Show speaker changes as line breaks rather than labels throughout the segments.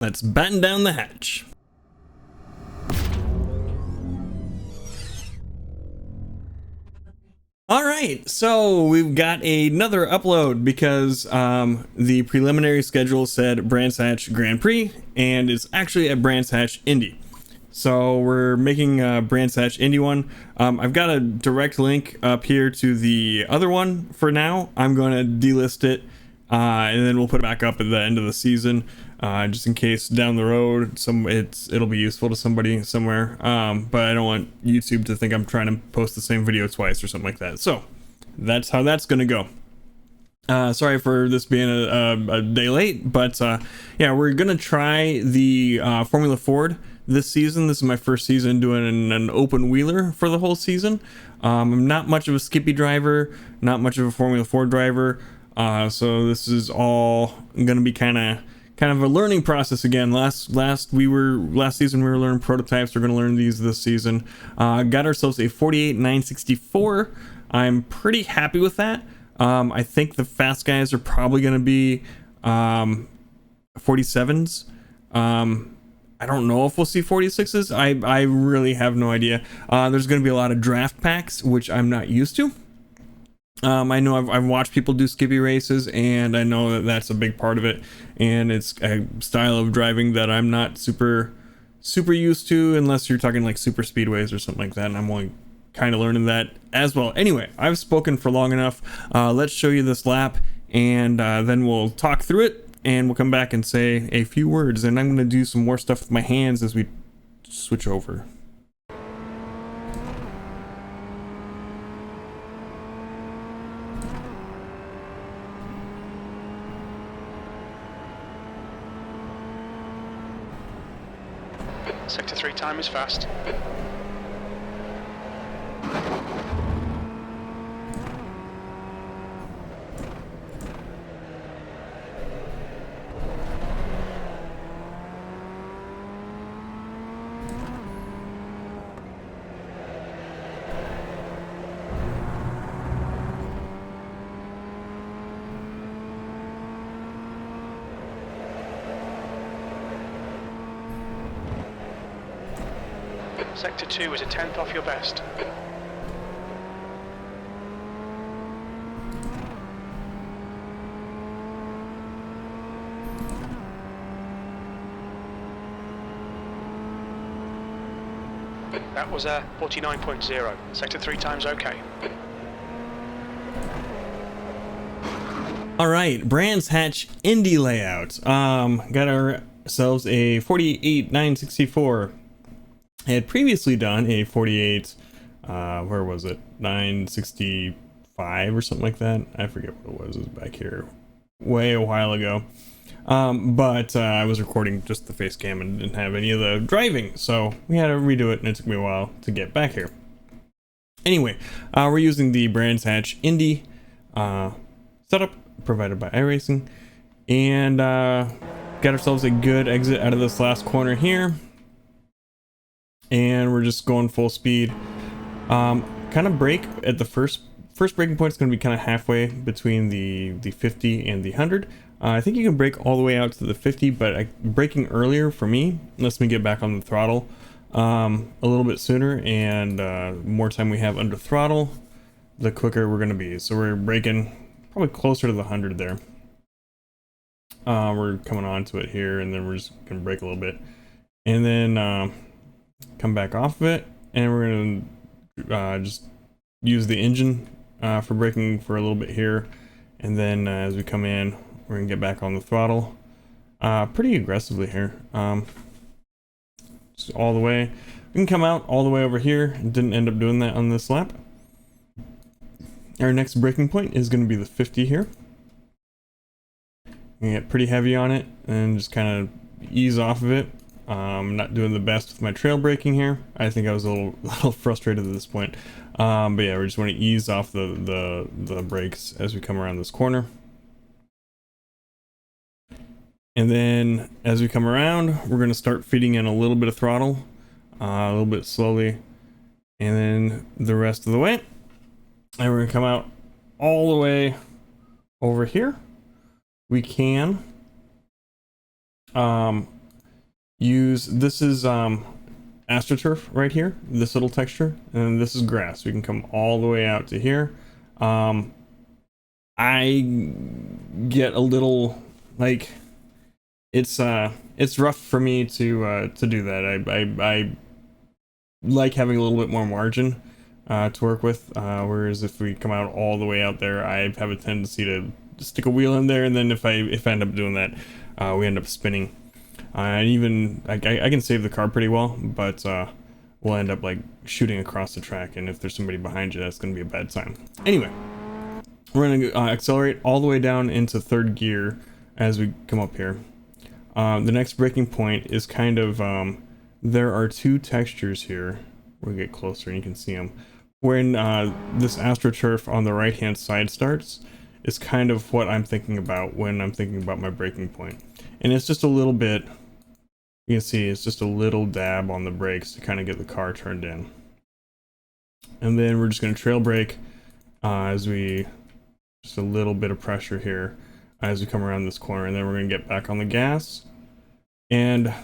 Let's batten down the hatch. All right, so we've got another upload because the preliminary schedule said Brands Hatch Grand Prix, and it's actually at Brands Hatch Indy. So we're making Brands Hatch Indy one. I've got a direct link up here to the other one for now. I'm going to delist it, and then we'll put it back up at the end of the season, just in case down the road it'll be useful to somebody somewhere. But I don't want YouTube to think I'm trying to post the same video twice or something like that. So that's how that's going to go. Sorry for this being a day late, but yeah, we're gonna try the Formula Ford this season. This is my first season doing an open wheeler for the whole season. I'm not much of a Skippy driver, not much of a Formula Ford driver, so this is all gonna be kind of a learning process again. Last season we were learning prototypes. We're gonna learn these this season. Got ourselves a 48964. I'm pretty happy with that. I think the fast guys are probably going to be 47s. I don't know if we'll see 46s. I really have no idea. There's going to be a lot of draft packs, which I'm not used to. I know I've watched people do Skippy races, and I know that that's a big part of it. And it's a style of driving that I'm not super used to, unless you're talking like super speedways or something like that. And I'm only kind of learning that as well. Anyway, I've spoken for long enough. Let's show you this lap, and then we'll talk through it, and we'll come back and say a few words, and I'm going to do some more stuff with my hands as we switch over.
Sector 3 time is fast. Sector 2 is a 10th off your best. That was a 49.0. Sector 3 time's okay.
All right, Brands Hatch Indy layout. Got ourselves a 48964. I had previously done a 48, where was it? 965 or something like that. I forget what it was. It was back here way a while ago. But I was recording just the face cam and didn't have any of the driving, so we had to redo it, and it took me a while to get back here. Anyway, we're using the Brands Hatch Indy setup provided by iRacing, and got ourselves a good exit out of this last corner here, and we're just going full speed. Kind of brake at the first braking point is going to be kind of halfway between the 50 and the 100. I think you can brake all the way out to the 50, but braking earlier for me lets me get back on the throttle a little bit sooner, and more time we have under throttle, the quicker we're going to be. So we're braking probably closer to the 100 there. We're coming onto it here, and then we're just going to brake a little bit, and then come back off of it, and we're going to just use the engine for braking for a little bit here, and then as we come in, we're gonna get back on the throttle pretty aggressively here, just all the way. We can come out all the way over here. Didn't end up doing that on this lap. Our next braking point is going to be the 50 here. We get pretty heavy on it and just kind of ease off of it. Not doing the best with my trail braking here. I think I was a little frustrated at this point. But yeah, we just want to ease off the brakes as we come around this corner. And then as we come around, we're going to start feeding in a little bit of throttle, a little bit slowly, and then the rest of the way. And we're going to come out all the way over here. We can use, this is AstroTurf right here, this little texture, and this is grass. We can come all the way out to here. I get a little, like, it's rough for me to do that. I like having a little bit more margin to work with, whereas if we come out all the way out there, I have a tendency to stick a wheel in there, and then if I end up doing that, we end up spinning. And even I can save the car pretty well, but we'll end up like shooting across the track, and if there's somebody behind you, that's gonna be a bad time. Anyway, we're gonna accelerate all the way down into third gear as we come up here. The next braking point is kind of there are two textures here. We'll get closer and you can see them. When this AstroTurf on the right hand side starts, is kind of what I'm thinking about when I'm thinking about my braking point. And it's just a little bit, you can see it's just a little dab on the brakes to kind of get the car turned in. And then we're just going to trail brake as we, just a little bit of pressure here as we come around this corner, and then we're going to get back on the gas. And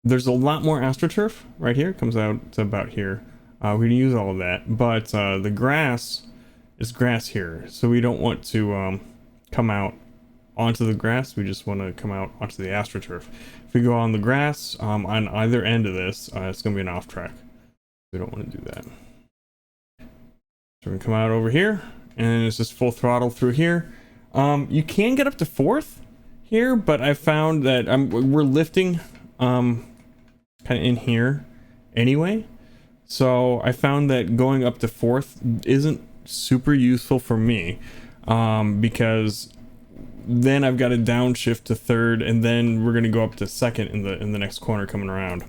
there's a lot more AstroTurf right here, it comes out to about here. We can use all of that, but the grass is grass here, so we don't want to come out onto the grass. We just want to come out onto the AstroTurf. If we go on the grass on either end of this, it's going to be an off track. We don't want to do that. So we're going to come out over here, and it's just full throttle through here. You can get up to fourth here, but I found that we're lifting kind of in here anyway. So I found that going up to fourth isn't super useful for me, because then I've got to downshift to third, and then we're going to go up to second in the next corner coming around.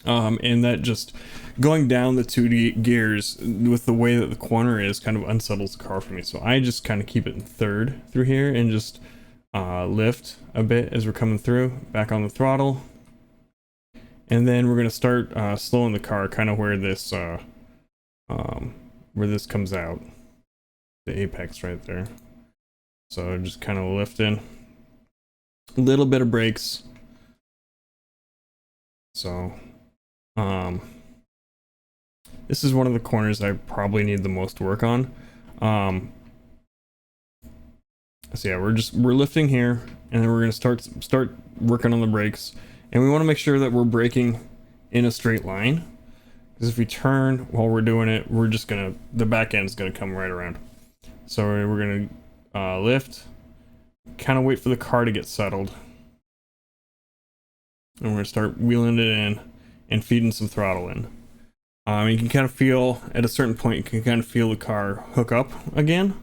And that just going down the two gears with the way that the corner is kind of unsettles the car for me. So I just kind of keep it in third through here and just lift a bit as we're coming through, back on the throttle. And then we're going to start slowing the car kind of where this comes out, the apex right there. So just kind of lifting, a little bit of brakes. So this is one of the corners I probably need the most work on. So yeah, we're lifting here, and then we're gonna start working on the brakes, and we want to make sure that we're braking in a straight line, because if we turn while we're doing it, we're just gonna, the back end is gonna come right around. So we're gonna lift, kind of wait for the car to get settled, and we're gonna start wheeling it in and feeding some throttle in. You can kind of feel at a certain point, you can kind of feel the car hook up again,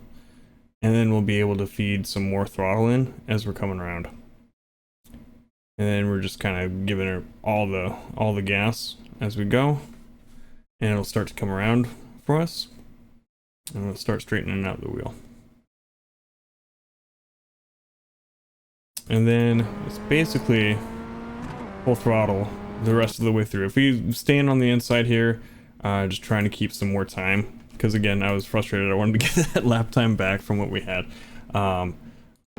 and then we'll be able to feed some more throttle in as we're coming around. And then we're just kind of giving her all the gas as we go, and it'll start to come around for us, and we'll start straightening out the wheel. And then it's basically full throttle the rest of the way through. If we stand on the inside here, just trying to keep some more time, because again, I was frustrated. I wanted to get that lap time back from what we had.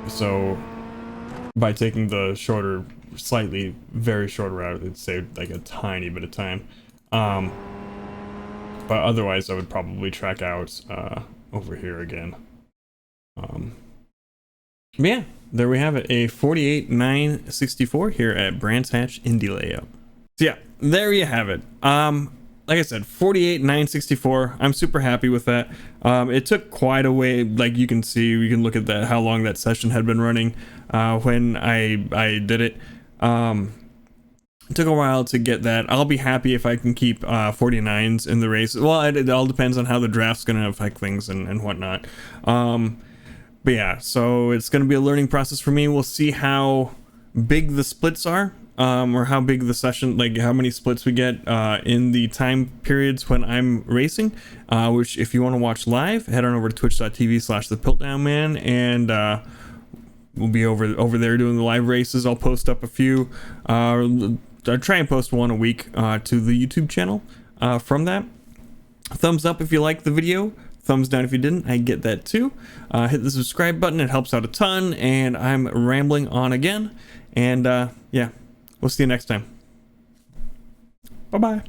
So by taking the shorter, very short route, it saved like a tiny bit of time. But otherwise I would probably track out over here again. Yeah, there we have it, a 48.964 here at Brands Hatch Indy layout. So yeah, there you have it. Like I said, 48.964. I'm super happy with that. It took quite a way, like you can see, we can look at that, how long that session had been running when I did it. It took a while to get that. I'll be happy if I can keep 49s in the race. Well, it all depends on how the draft's going to affect things and whatnot. But yeah, so it's going to be a learning process for me. We'll see how big the splits are, or how big the session, like how many splits we get in the time periods when I'm racing, which if you want to watch live, head on over to twitch.tv/thepiltdownman, and we'll be over there doing the live races. I'll post up a few. I'll try and post one a week to the YouTube channel from that. Thumbs up if you like the video. Thumbs down if you didn't. I get that too. Hit the subscribe button. It helps out a ton. And I'm rambling on again. And yeah, We'll see you next time. Bye-bye.